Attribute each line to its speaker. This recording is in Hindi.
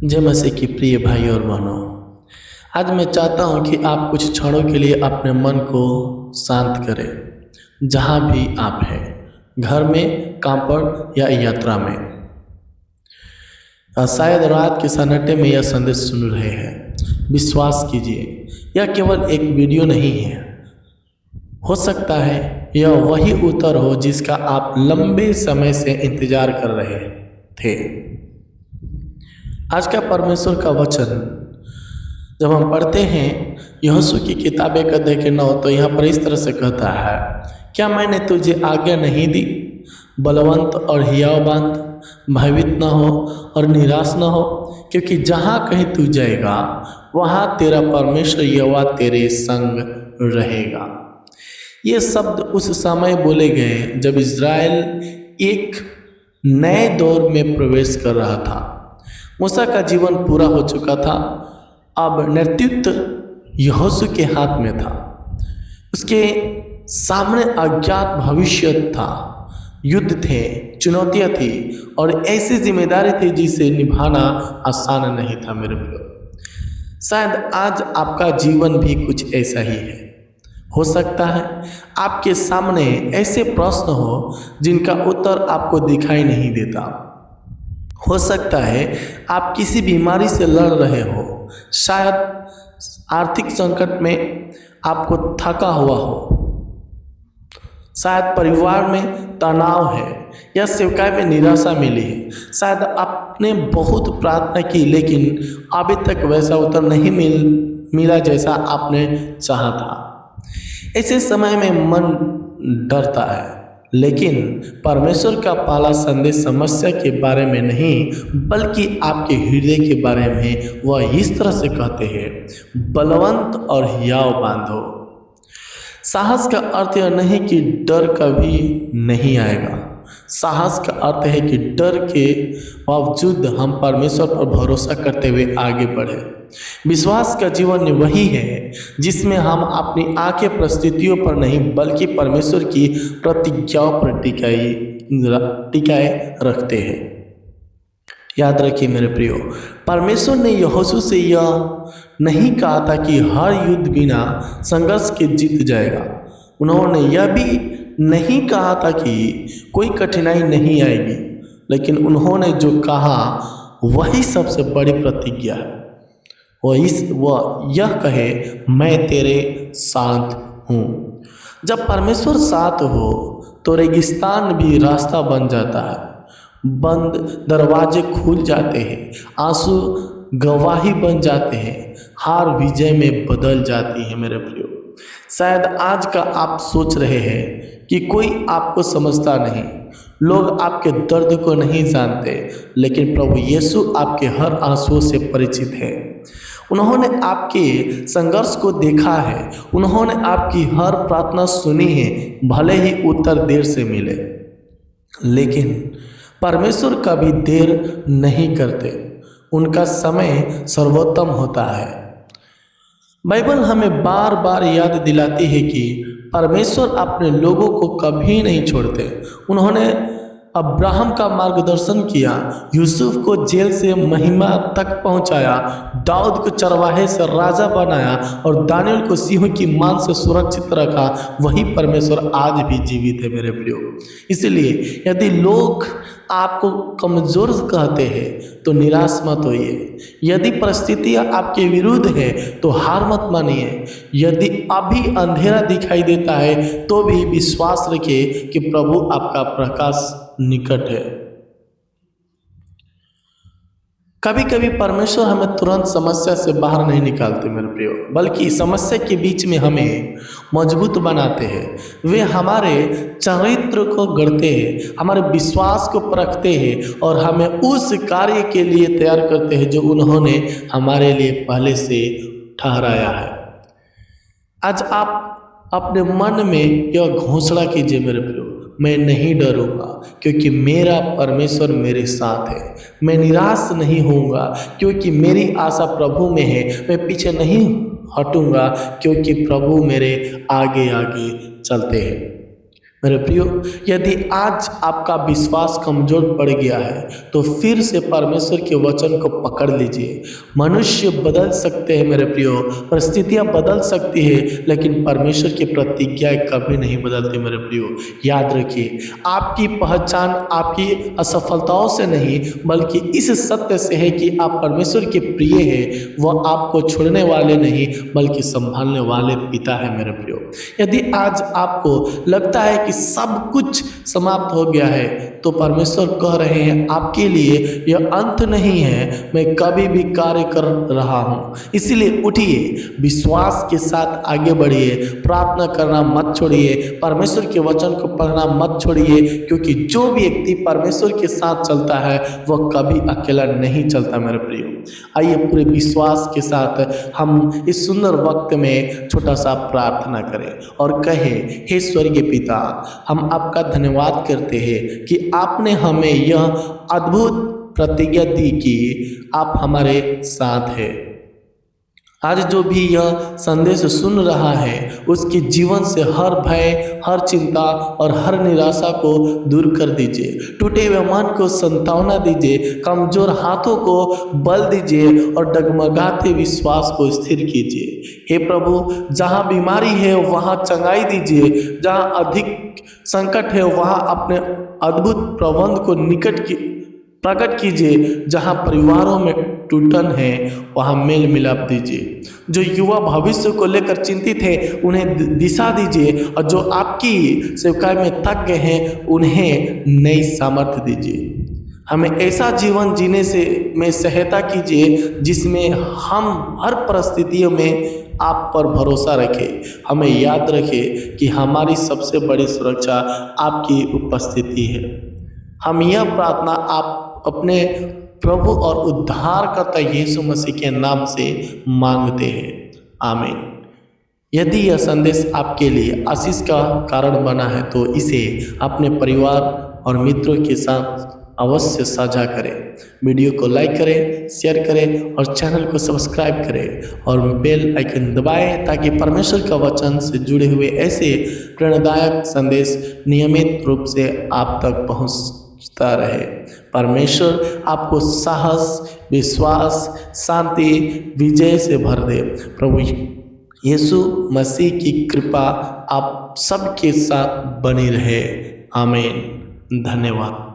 Speaker 1: जय मसीह की प्रिय भाई और बहनों, आज मैं चाहता हूं कि आप कुछ क्षणों के लिए अपने मन को शांत करें। जहां भी आप हैं, घर में, काम पर या यात्रा में, शायद रात के सन्नाटे में यह संदेश सुन रहे हैं। विश्वास कीजिए, यह केवल एक वीडियो नहीं है। हो सकता है यह वही उत्तर हो जिसका आप लंबे समय से इंतजार कर रहे थे। आज का परमेश्वर का वचन जब हम पढ़ते हैं यहोशू की किताब 1:9, तो यहाँ पर इस तरह से कहता है, क्या मैंने तुझे आज्ञा नहीं दी? बलवंत और हियाव बांध, भयभीत न हो और निराश न हो, क्योंकि जहाँ कहीं तू जाएगा वहाँ तेरा परमेश्वर यहोवा तेरे संग रहेगा। ये शब्द उस समय बोले गए जब इज़राइल एक नए दौर में प्रवेश कर रहा था। मूसा का जीवन पूरा हो चुका था, अब नेतृत्व यहोशू के हाथ में था। उसके सामने अज्ञात भविष्य था, युद्ध थे, चुनौतियाँ थी और ऐसी जिम्मेदारी थी जिसे निभाना आसान नहीं था। मेरे प्रिय, शायद आज आपका जीवन भी कुछ ऐसा ही है। हो सकता है आपके सामने ऐसे प्रश्न हो जिनका उत्तर आपको दिखाई नहीं देता। हो सकता है आप किसी बीमारी से लड़ रहे हो, शायद आर्थिक संकट में आपको थका हुआ हो, शायद परिवार में तनाव है या सेवकाई में निराशा मिली है। शायद आपने बहुत प्रार्थना की लेकिन अभी तक वैसा उत्तर नहीं मिला जैसा आपने चाहा था। ऐसे समय में मन डरता है, लेकिन परमेश्वर का पहला संदेश समस्या के बारे में नहीं बल्कि आपके हृदय के बारे में। वह इस तरह से कहते हैं, बलवंत और हियाव बांधो। साहस का अर्थ यह नहीं कि डर कभी नहीं आएगा। साहस का अर्थ है कि डर के बावजूद हम परमेश्वर पर भरोसा करते हुए आगे बढ़े। विश्वास का जीवन वही है जिसमें हम अपनी आंखें परिस्थितियों पर नहीं बल्कि परमेश्वर की प्रतिज्ञाओं पर टिकाए रखते हैं। याद रखिए मेरे प्रियो, परमेश्वर ने यहोशू से यह नहीं कहा था कि हर युद्ध बिना संघर्ष के जीत जाएगा। उन्होंने यह भी नहीं कहा था कि कोई कठिनाई नहीं आएगी, लेकिन उन्होंने जो कहा वही सबसे बड़ी प्रतिज्ञा है। वह यह कहे, मैं तेरे साथ हूँ। जब परमेश्वर साथ हो तो रेगिस्तान भी रास्ता बन जाता है, बंद दरवाजे खुल जाते हैं, आंसू गवाही बन जाते हैं, हार विजय में बदल जाती है। मेरे प्रियो, शायद आज का आप सोच रहे हैं कि कोई आपको समझता नहीं, लोग आपके दर्द को नहीं जानते, लेकिन प्रभु यीशु आपके हर आंसुओं से परिचित है। उन्होंने आपके संघर्ष को देखा है, उन्होंने आपकी हर प्रार्थना सुनी है, भले ही उत्तर देर से मिले। लेकिन परमेश्वर कभी देर नहीं करते, उनका समय सर्वोत्तम होता है। बाइबल हमें बार बार याद दिलाती है कि परमेश्वर अपने लोगों को कभी नहीं छोड़ते। उन्होंने अब्राहम का मार्गदर्शन किया, यूसुफ को जेल से महिमा तक पहुंचाया, दाऊद को चरवाहे से राजा बनाया और दानियल को सिंहों की मान से सुरक्षित रखा। वही परमेश्वर आज भी जीवित है। मेरे प्रियो, इसलिए यदि लोग आपको कमज़ोर कहते हैं तो निराश मत होइए। यदि परिस्थितियाँ आपके विरुद्ध है तो हार मत मानिए। यदि अभी अंधेरा दिखाई देता है तो भी विश्वास रखिए कि प्रभु आपका प्रकाश निकट है। कभी कभी परमेश्वर हमें तुरंत समस्या से बाहर नहीं निकालते मेरे प्रियो, बल्कि समस्या के बीच में हमें मजबूत बनाते हैं। वे हमारे चरित्र को गढ़ते हैं, हमारे विश्वास को परखते हैं और हमें उस कार्य के लिए तैयार करते हैं जो उन्होंने हमारे लिए पहले से ठहराया है। आज आप अपने मन में यह घोषणा कीजिए मेरे प्रियो, मैं नहीं डरूंगा क्योंकि मेरा परमेश्वर मेरे साथ है। मैं निराश नहीं होऊंगा क्योंकि मेरी आशा प्रभु में है। मैं पीछे नहीं हटूंगा क्योंकि प्रभु मेरे आगे आगे चलते हैं। मेरे प्रियो, यदि आज आपका विश्वास कमजोर पड़ गया है तो फिर से परमेश्वर के वचन को पकड़ लीजिए। मनुष्य बदल सकते हैं मेरे प्रियो, परिस्थितियां बदल सकती है, लेकिन परमेश्वर की प्रतिज्ञाएं कभी नहीं बदलती मेरे प्रियो। याद रखिए, आपकी पहचान आपकी असफलताओं से नहीं बल्कि इस सत्य से है कि आप परमेश्वर के प्रिय हैं। वह आपको छोड़ने वाले नहीं बल्कि संभालने वाले पिता है मेरे प्रियो। यदि आज आपको लगता है कि सब कुछ समाप्त हो गया है तो परमेश्वर कह रहे हैं आपके लिए यह अंत नहीं है, मैं कभी भी कार्य कर रहा हूँ। इसीलिए उठिए, विश्वास के साथ आगे बढ़िए, प्रार्थना करना मत छोड़िए, परमेश्वर के वचन को पढ़ना मत छोड़िए, क्योंकि जो व्यक्ति परमेश्वर के साथ चलता है वह कभी अकेला नहीं चलता मेरे प्रियो। आइए पूरे विश्वास के साथ हम इस सुंदर वक्त में छोटा सा प्रार्थना करें और कहें, हे स्वर्गीय पिता, हम आपका धन्यवाद करते हैं कि आपने हमें यह अद्भुत प्रतिज्ञा दी कि आप हमारे साथ हैं। आज जो भी यह संदेश सुन रहा है उसके जीवन से हर भय, हर चिंता और हर निराशा को दूर कर दीजिए। टूटे हुए मन को सांत्वना दीजिए, कमजोर हाथों को बल दीजिए और डगमगाते विश्वास को स्थिर कीजिए। हे प्रभु, जहाँ बीमारी है वहाँ चंगाई दीजिए, जहाँ अधिक संकट है वहाँ अपने अद्भुत प्रबंध को प्रकट कीजिए, जहाँ परिवारों में टूटन है वहाँ मेल मिलाप दीजिए। जो युवा भविष्य को लेकर चिंतित है उन्हें दिशा दीजिए, और जो आपकी सेवकाई में थक गए हैं उन्हें नई सामर्थ्य दीजिए। हमें ऐसा जीवन जीने में सहायता कीजिए जिसमें हम हर परिस्थितियों में आप पर भरोसा रखें। हमें याद रखें कि हमारी सबसे बड़ी सुरक्षा आपकी उपस्थिति है। हम यह प्रार्थना आप अपने प्रभु और उद्धारकर्ता यीशु मसीह के नाम से मांगते हैं, आमीन। यदि यह संदेश आपके लिए आशीष का कारण बना है तो इसे अपने परिवार और मित्रों के साथ अवश्य साझा करें। वीडियो को लाइक करें, शेयर करें और चैनल को सब्सक्राइब करें और बेल आइकन दबाएं ताकि परमेश्वर का वचन से जुड़े हुए ऐसे प्रेरणादायक संदेश नियमित रूप से आप तक पहुंचता रहे। परमेश्वर आपको साहस, विश्वास, शांति, विजय से भर दे। प्रभु यीशु मसीह की कृपा आप सबके साथ बनी रहे, आमीन। धन्यवाद।